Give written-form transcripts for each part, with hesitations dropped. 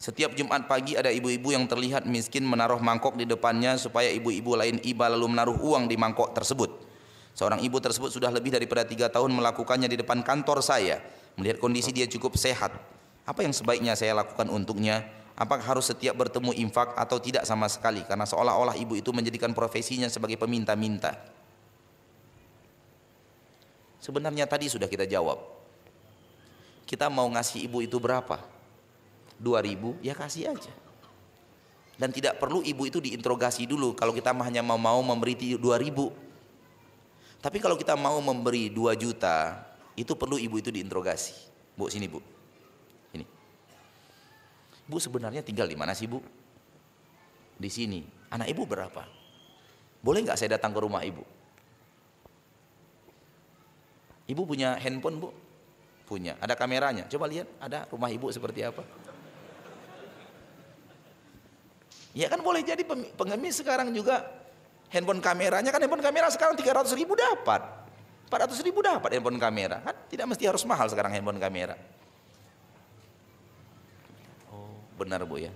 Setiap Jumat pagi ada ibu-ibu yang terlihat miskin menaruh mangkok di depannya supaya ibu-ibu lain iba lalu menaruh uang di mangkok tersebut. Seorang ibu tersebut sudah lebih daripada 3 tahun melakukannya di depan kantor saya. Melihat kondisi dia cukup sehat, apa yang sebaiknya saya lakukan untuknya? Apakah harus setiap bertemu infak atau tidak sama sekali? Karena seolah-olah ibu itu menjadikan profesinya sebagai peminta-minta. Sebenarnya tadi sudah kita jawab. Kita mau ngasih ibu itu berapa? 2.000, ya kasih aja. Dan tidak perlu ibu itu diinterogasi dulu kalau kita hanya mau memberi 2.000. Tapi kalau kita mau memberi 2 juta, itu perlu ibu itu diinterogasi. Bu, sini bu. Ini. Bu, sebenarnya tinggal di mana sih bu? Di sini. Anak ibu berapa? Boleh nggak saya datang ke rumah ibu? Ibu punya handphone bu? Punya. Ada kameranya. Coba lihat, ada rumah ibu seperti apa? Ya kan boleh jadi pengemis sekarang juga handphone kameranya, kan handphone kamera sekarang 300.000 dapat, 400.000 dapat handphone kamera, kan tidak mesti harus mahal sekarang handphone kamera. Oh benar bu ya.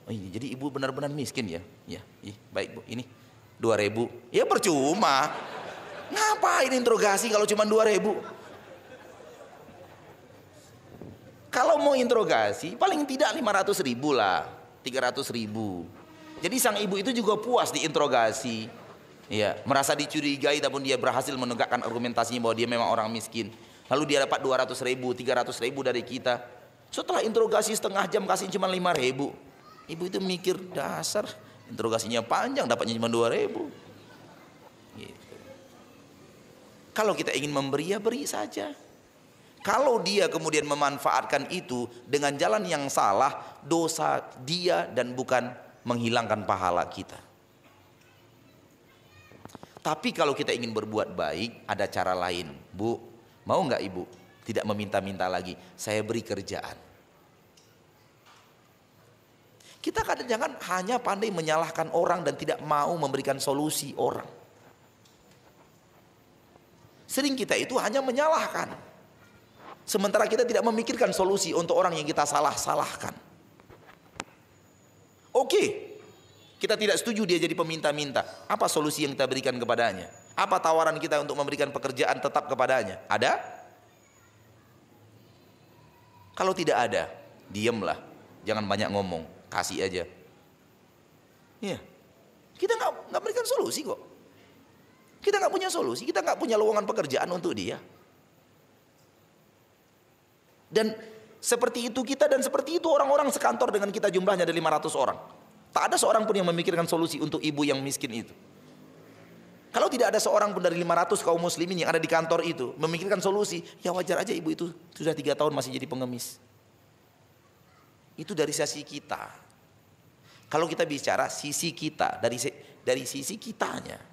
Oh, ini jadi ibu benar-benar miskin ya? Ya, baik bu, ini 2.000. Ya percuma. Ngapain interogasi kalau cuma 2.000? Kalau mau interogasi paling tidak 500.000 lah. 300.000. Jadi sang ibu itu juga puas diinterogasi, ya, merasa dicurigai, tapi dia berhasil menegakkan argumentasinya bahwa dia memang orang miskin. Lalu dia dapat 200.000, 300.000 dari kita. Setelah interogasi setengah jam kasih cuma 5.000. Ibu itu mikir, dasar interogasinya panjang dapatnya cuma 2.000. Gitu. Kalau kita ingin memberi ya beri saja. Kalau dia kemudian memanfaatkan itu dengan jalan yang salah, dosa dia dan bukan menghilangkan pahala kita. Tapi kalau kita ingin berbuat baik, ada cara lain. Bu, mau nggak ibu? Tidak meminta-minta lagi, saya beri kerjaan. Kita kadang-kadang hanya pandai menyalahkan orang dan tidak mau memberikan solusi orang. Sering kita itu hanya menyalahkan. Sementara kita tidak memikirkan solusi untuk orang yang kita salahkan. Oke, kita tidak setuju dia jadi peminta-minta. Apa solusi yang kita berikan kepadanya? Apa tawaran kita untuk memberikan pekerjaan tetap kepadanya? Ada? Kalau tidak ada, diamlah. Jangan banyak ngomong, kasih aja. Ya, kita nggak berikan solusi kok. Kita nggak punya solusi, kita nggak punya lowongan pekerjaan untuk dia. Dan seperti itu kita, dan seperti itu orang-orang sekantor dengan kita, jumlahnya ada 500 orang. Tak ada seorang pun yang memikirkan solusi untuk ibu yang miskin itu. Kalau tidak ada seorang pun dari 500 kaum muslimin yang ada di kantor itu memikirkan solusi, ya wajar aja ibu itu sudah 3 tahun masih jadi pengemis. Itu dari sisi kita. Kalau kita bicara sisi kita, dari sisi kitanya.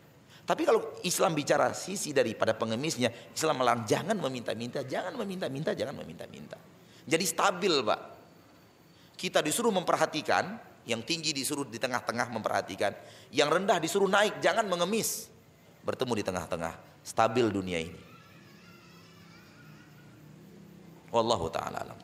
Tapi kalau Islam bicara sisi daripada pengemisnya, Islam melarang jangan meminta-minta, jangan meminta-minta, jangan meminta-minta. Jadi stabil, Pak. Kita disuruh memperhatikan, yang tinggi disuruh di tengah-tengah memperhatikan, yang rendah disuruh naik, jangan mengemis. Bertemu di tengah-tengah, stabil dunia ini. Wallahu ta'ala alam.